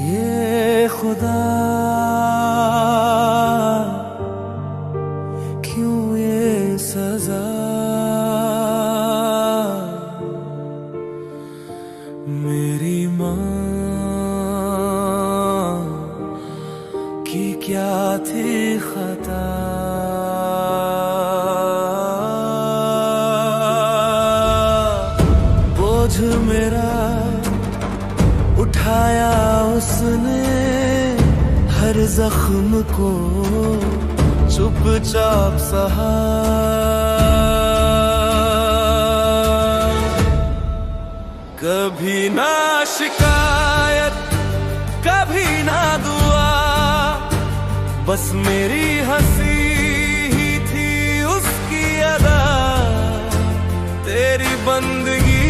ये खुदा क्यों ये सजा, मेरी माँ की क्या थी खता। बोझ मेरा उठाया उसने, हर जख्म को चुपचाप सहा। कभी ना शिकायत कभी ना दुआ, बस मेरी हंसी ही थी उसकी अदा। तेरी बंदगी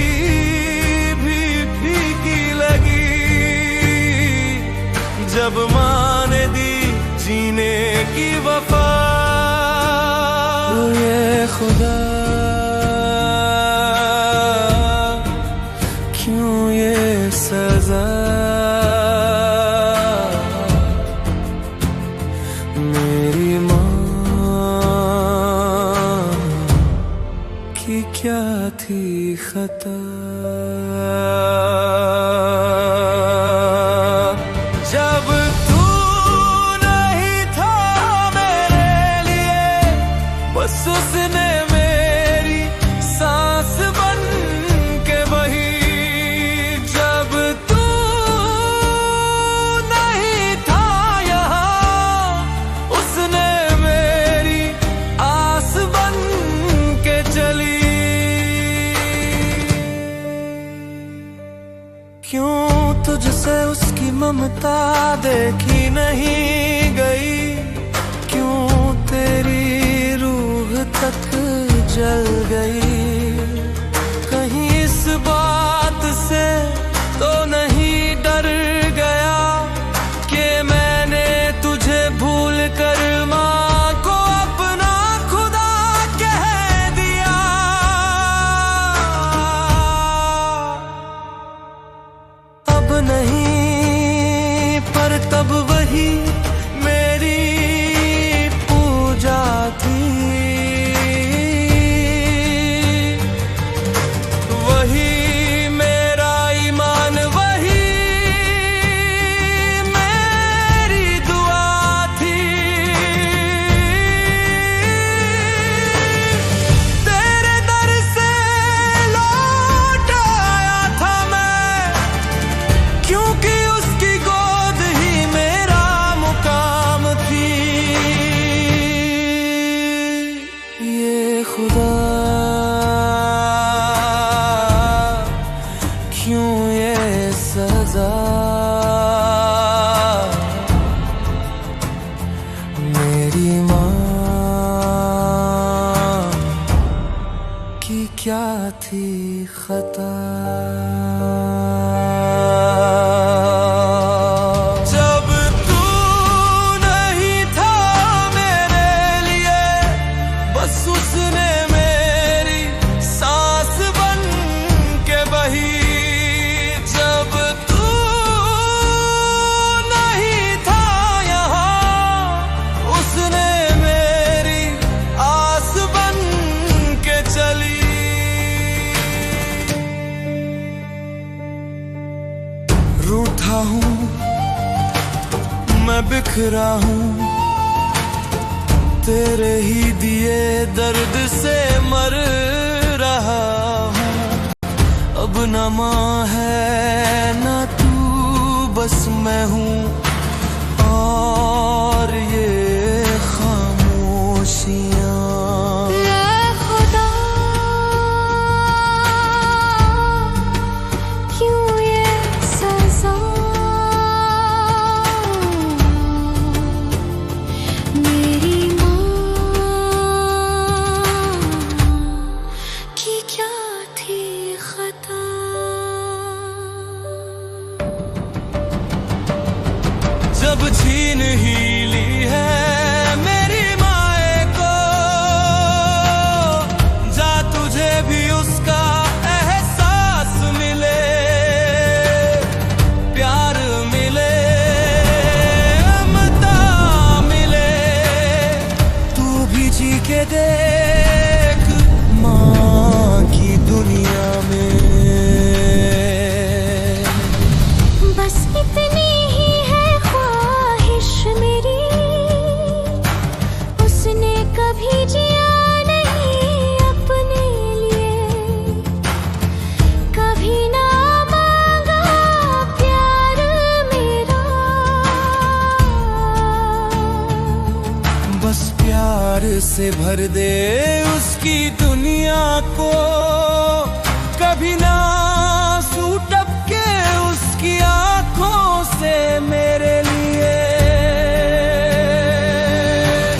भी फीकी लगी जब माँ ने दी जीने की वफा। ये खुदा क्यों ये सजा, मेरी माँ की क्या थी खता। जब तू नहीं था मेरे लिए, बस उसने मेरी सांस बन के बही। जब तू नहीं था यहाँ, उसने मेरी आस बन के चली। क्यों तुझसे उसकी ममता देखी नहीं गई, क्यों तेरी रूह तक जल गई। कहीं इस बात से तो नहीं डर गया कि मैंने तुझे भूल कर माँ को अपना खुदा कह दिया। अब नहीं पर तब वही मेरी पूजा थी। वही मेरा ईमान, वही मेरी दुआ थी। तेरे दर से लौट आया था मैं, क्योंकि उसकी गोद ही मेरा मुकाम थी। ये खुदा क्यों ये सजा, मेरी माँ की क्या थी खता। जब तू नहीं था मेरे लिए, बस उसने मेरी सांस बन के बही। जब तू नहीं था यहाँ, उसने मेरी आस बन के चली। रूठा हूँ मैं, बिखरा हूँ, तेरे ही दिए दर्द से मर रहा हूँ। अब न माँ है न तू, बस मैं हूँ और ये खामोशियाँ। जब छीन ही ली है मेरी माए को, जा तुझे भी उसका एहसास मिले, प्यार मिले। से भर दे उसकी दुनिया को, कभी ना आंसू टपके उसकी आंखों से मेरे लिए।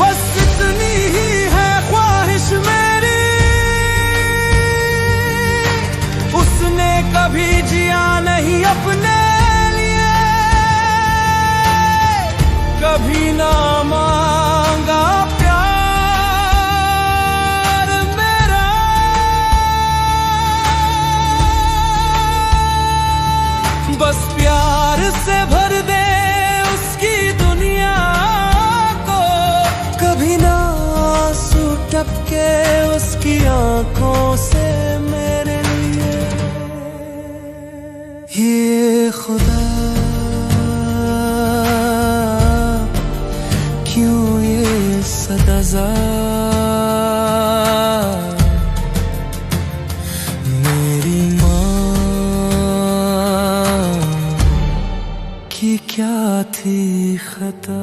बस इतनी ही है ख्वाहिश मेरी, उसने कभी जिया नहीं अपने लिए, कभी ना मांगा प्यार मेरा। बस प्यार से भर दे उसकी दुनिया को, कभी ना आंसू टपके उसकी आंखों से मेरे लिए। ये खुदा क्यों ये सजा, मेरी माँ की क्या थी खता।